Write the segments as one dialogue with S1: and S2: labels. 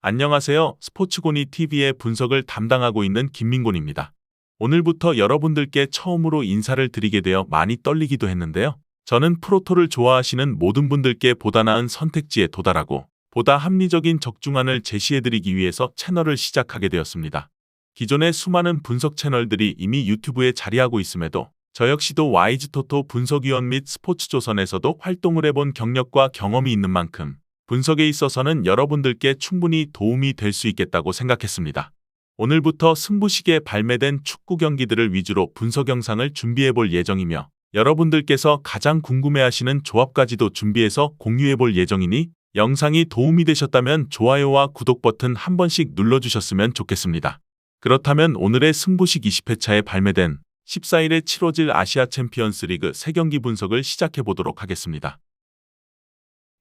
S1: 안녕하세요. 스포츠고니 TV의 분석을 담당하고 있는 김민곤입니다. 오늘부터 여러분들께 처음으로 인사를 드리게 되어 많이 떨리기도 했는데요. 저는 프로토를 좋아하시는 모든 분들께 보다 나은 선택지에 도달하고 보다 합리적인 적중안을 제시해드리기 위해서 채널을 시작하게 되었습니다. 기존의 수많은 분석 채널들이 이미 유튜브에 자리하고 있음에도 저 역시도 와이즈토토 분석위원 및 스포츠조선에서도 활동을 해본 경력과 경험이 있는 만큼 분석에 있어서는 여러분들께 충분히 도움이 될 수 있겠다고 생각했습니다. 오늘부터 승부식에 발매된 축구 경기들을 위주로 분석 영상을 준비해 볼 예정이며 여러분들께서 가장 궁금해하시는 조합까지도 준비해서 공유해 볼 예정이니 영상이 도움이 되셨다면 좋아요와 구독 버튼 한 번씩 눌러주셨으면 좋겠습니다. 그렇다면 오늘의 승부식 20회차에 발매된 14일에 치러질 아시아 챔피언스 리그 3경기 분석을 시작해 보도록 하겠습니다.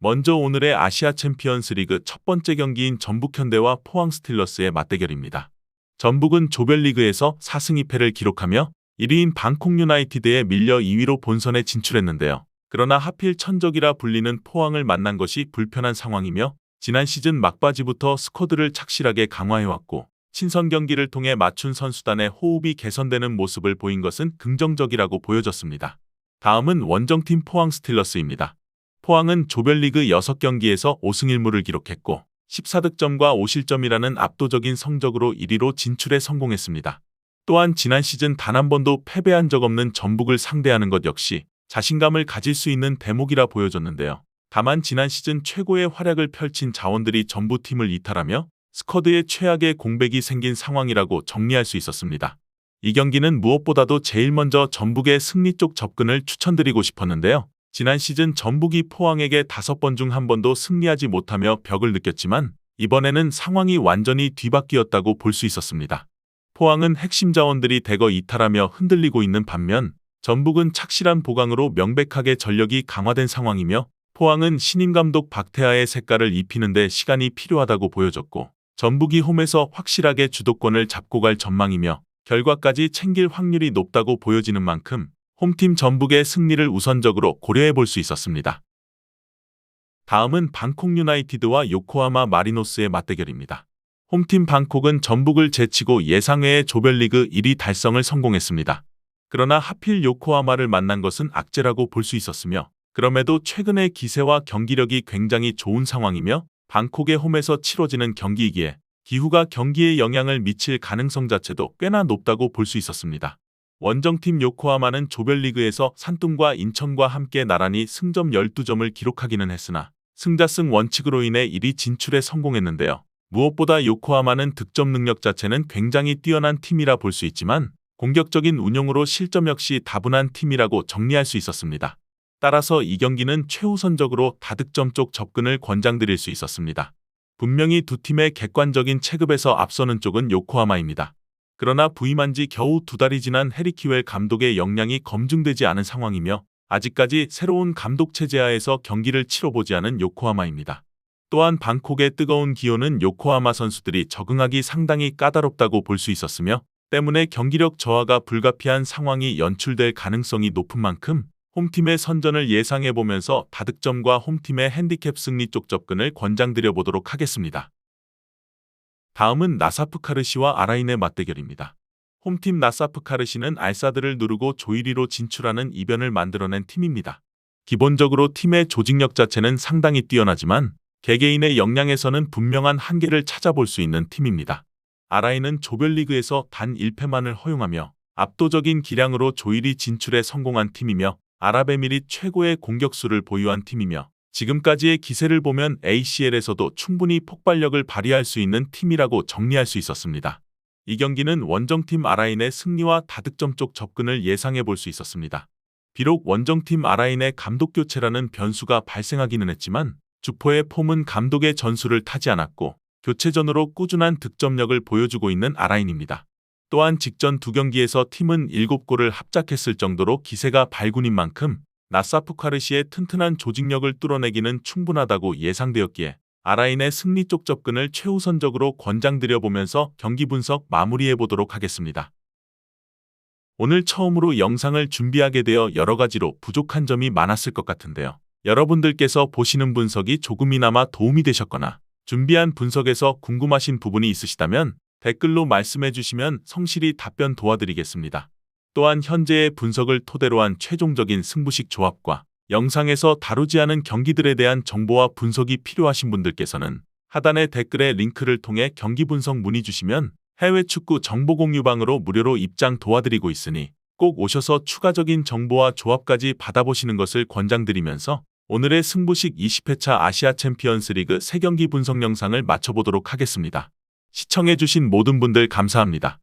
S1: 먼저 오늘의 아시아 챔피언스 리그 첫 번째 경기인 전북현대와 포항 스틸러스의 맞대결입니다. 전북은 조별리그에서 4승 2패를 기록하며 1위인 방콕 유나이티드에 밀려 2위로 본선에 진출했는데요. 그러나 하필 천적이라 불리는 포항을 만난 것이 불편한 상황이며 지난 시즌 막바지부터 스쿼드를 착실하게 강화해왔고 친선 경기를 통해 맞춘 선수단의 호흡이 개선되는 모습을 보인 것은 긍정적이라고 보여졌습니다. 다음은 원정팀 포항 스틸러스입니다. 포항은 조별리그 6경기에서 5승 1무를 기록했고 14득점과 5실점이라는 압도적인 성적으로 1위로 진출에 성공했습니다. 또한 지난 시즌 단 한 번도 패배한 적 없는 전북을 상대하는 것 역시 자신감을 가질 수 있는 대목이라 보여졌는데요. 다만 지난 시즌 최고의 활약을 펼친 자원들이 전부 팀을 이탈하며 스쿼드에 최악의 공백이 생긴 상황이라고 정리할 수 있었습니다. 이 경기는 무엇보다도 제일 먼저 전북의 승리 쪽 접근을 추천드리고 싶었는데요. 지난 시즌 전북이 포항에게 5번 중 1번도 승리하지 못하며 벽을 느꼈지만 이번에는 상황이 완전히 뒤바뀌었다고 볼 수 있었습니다. 포항은 핵심 자원들이 대거 이탈하며 흔들리고 있는 반면 전북은 착실한 보강으로 명백하게 전력이 강화된 상황이며 포항은 신임 감독 박태하의 색깔을 입히는 데 시간이 필요하다고 보여졌고 전북이 홈에서 확실하게 주도권을 잡고 갈 전망이며 결과까지 챙길 확률이 높다고 보여지는 만큼 홈팀 전북의 승리를 우선적으로 고려해 볼 수 있었습니다. 다음은 방콕 유나이티드와 요코하마 마리노스의 맞대결입니다. 홈팀 방콕은 전북을 제치고 예상외의 조별리그 1위 달성을 성공했습니다. 그러나 하필 요코하마를 만난 것은 악재라고 볼 수 있었으며 그럼에도 최근의 기세와 경기력이 굉장히 좋은 상황이며 방콕의 홈에서 치러지는 경기이기에 기후가 경기에 영향을 미칠 가능성 자체도 꽤나 높다고 볼 수 있었습니다. 원정팀 요코하마는 조별리그에서 산둥과 인천과 함께 나란히 승점 12점을 기록하기는 했으나 승자승 원칙으로 인해 1위 진출에 성공했는데요. 무엇보다 요코하마는 득점 능력 자체는 굉장히 뛰어난 팀이라 볼 수 있지만 공격적인 운용으로 실점 역시 다분한 팀이라고 정리할 수 있었습니다. 따라서 이 경기는 최우선적으로 다득점 쪽 접근을 권장드릴 수 있었습니다. 분명히 두 팀의 객관적인 체급에서 앞서는 쪽은 요코하마입니다. 그러나 부임한 지 겨우 2달이 지난 해리 키웰 감독의 역량이 검증되지 않은 상황이며 아직까지 새로운 감독 체제하에서 경기를 치러보지 않은 요코하마입니다. 또한 방콕의 뜨거운 기온은 요코하마 선수들이 적응하기 상당히 까다롭다고 볼 수 있었으며 때문에 경기력 저하가 불가피한 상황이 연출될 가능성이 높은 만큼 홈팀의 선전을 예상해보면서 다득점과 홈팀의 핸디캡 승리 쪽 접근을 권장드려 보도록 하겠습니다. 다음은 나사프 카르시와 아라인의 맞대결입니다. 홈팀 나사프 카르시는 알사드를 누르고 조 1위로 진출하는 이변을 만들어낸 팀입니다. 기본적으로 팀의 조직력 자체는 상당히 뛰어나지만 개개인의 역량에서는 분명한 한계를 찾아볼 수 있는 팀입니다. 아라인은 조별리그에서 단 1패만을 허용하며 압도적인 기량으로 조 1위 진출에 성공한 팀이며 아랍에미릿 최고의 공격수를 보유한 팀이며 지금까지의 기세를 보면 ACL에서도 충분히 폭발력을 발휘할 수 있는 팀이라고 정리할 수 있었습니다. 이 경기는 원정팀 아라인의 승리와 다득점 쪽 접근을 예상해 볼 수 있었습니다. 비록 원정팀 아라인의 감독 교체라는 변수가 발생하기는 했지만 주포의 폼은 감독의 전술을 타지 않았고 교체전으로 꾸준한 득점력을 보여주고 있는 아라인입니다. 또한 직전 2경기에서 팀은 7골을 합작했을 정도로 기세가 발군인 만큼 나사프 카르시의 튼튼한 조직력을 뚫어내기는 충분하다고 예상되었기에 아라인의 승리 쪽 접근을 최우선적으로 권장드려 보면서 경기 분석 마무리해 보도록 하겠습니다. 오늘 처음으로 영상을 준비하게 되어 여러 가지로 부족한 점이 많았을 것 같은데요. 여러분들께서 보시는 분석이 조금이나마 도움이 되셨거나 준비한 분석에서 궁금하신 부분이 있으시다면 댓글로 말씀해 주시면 성실히 답변 도와드리겠습니다. 또한 현재의 분석을 토대로 한 최종적인 승부식 조합과 영상에서 다루지 않은 경기들에 대한 정보와 분석이 필요하신 분들께서는 하단의 댓글에 링크를 통해 경기 분석 문의 주시면 해외 축구 정보 공유방으로 무료로 입장 도와드리고 있으니 꼭 오셔서 추가적인 정보와 조합까지 받아보시는 것을 권장드리면서 오늘의 승부식 20회차 아시아 챔피언스 리그 3경기 분석 영상을 마쳐보도록 하겠습니다. 시청해주신 모든 분들 감사합니다.